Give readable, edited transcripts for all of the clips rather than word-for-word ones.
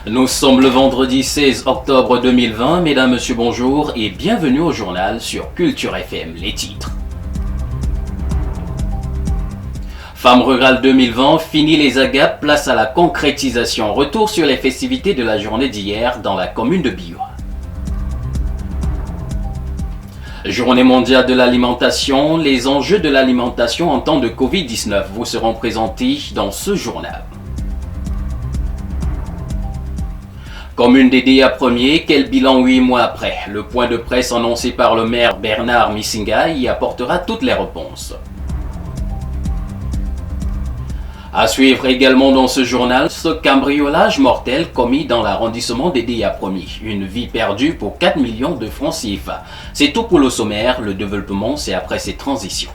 Nous sommes le vendredi 16 octobre 2020. Mesdames, Messieurs, bonjour et bienvenue au journal sur Culture FM. Les titres. Femmes rurales 2020, fini les agapes, place à la concrétisation. Retour sur les festivités de la journée d'hier dans la commune de Biwa. Journée mondiale de l'alimentation, les enjeux de l'alimentation en temps de Covid-19 vous seront présentés dans ce journal. Commune des DA premiers, quel bilan 8 mois après? Le point de presse annoncé par le maire Bernard Missinga y apportera toutes les réponses. À suivre également dans ce journal, ce cambriolage mortel commis dans l'arrondissement des DA premiers. Une vie perdue pour 4 millions de francs CFA. C'est tout pour le sommaire, le développement c'est après ces transitions.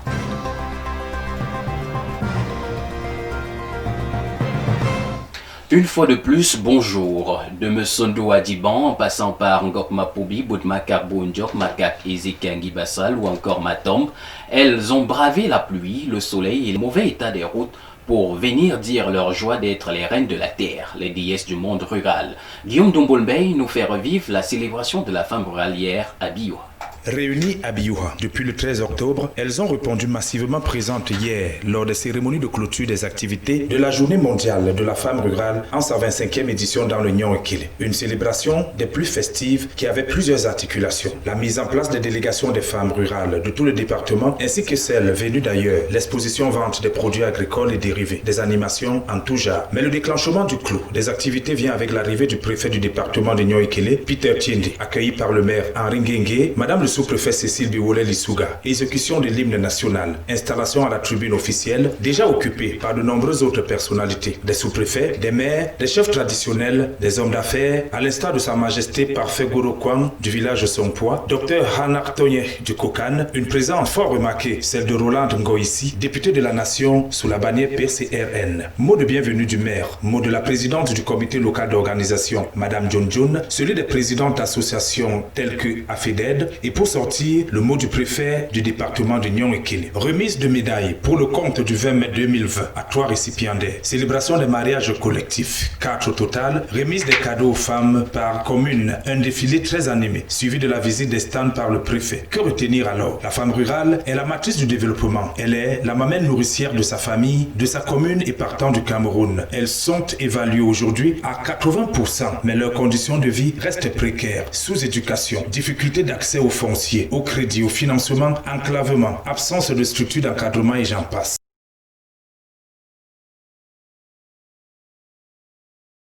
Une fois de plus, bonjour. De Mesondo à Diban, en passant par Ngokma Poubi, Boutmakar Bounjok, Makak, Ezekengi Bassal ou encore Matombe, elles ont bravé la pluie, le soleil et le mauvais état des routes pour venir dire leur joie d'être les reines de la terre, les déesses du monde rural. Guillaume Dombolbey nous fait revivre la célébration de la femme rurale hier à Biwa. Réunies à Biwa depuis le 13 octobre, elles ont répondu massivement présentes hier lors des cérémonies de clôture des activités de la Journée mondiale de la femme rurale en sa 25e édition dans le Nyon-Ekele. Une célébration des plus festives qui avait plusieurs articulations. La mise en place des délégations des femmes rurales de tout le département ainsi que celles venues d'ailleurs, l'exposition vente des produits agricoles et dérivés, des animations en tout genre. Mais le déclenchement du clou des activités vient avec l'arrivée du préfet du département de Nyon-Ekele, Peter Tiende, accueilli par le maire Henri Nguenge, Madame le sous-préfet Cécile Biwole Lissouga, exécution de l'hymne national, installation à la tribune officielle, déjà occupée par de nombreuses autres personnalités, des sous-préfets, des maires, des chefs traditionnels, des hommes d'affaires, à l'instar de Sa Majesté Parfait Goro Kwang du village Songpoa, Dr Hanak Tonye du Kokan, une présence fort remarquée, celle de Roland Ngoïsi, député de la Nation sous la bannière PCRN. Mot de bienvenue du maire, mot de la présidente du comité local d'organisation, Madame John John, celui des présidentes d'associations telles que AFEDED, et pour sortir, le mot du préfet du département de Nyon-Ekele. Remise de médailles pour le compte du 20 mai 2020 à 3 récipiendaires. Célébration des mariages collectifs, 4 au total. Remise des cadeaux aux femmes par commune. Un défilé très animé, suivi de la visite des stands par le préfet. Que retenir alors? La femme rurale est la matrice du développement. Elle est la mamelle nourricière de sa famille, de sa commune et partant du Cameroun. Elles sont évaluées aujourd'hui à 80%, mais leurs conditions de vie restent précaires. Sous-éducation, difficulté d'accès aux foncier, au crédit, au financement, enclavement, absence de structure d'encadrement et j'en passe.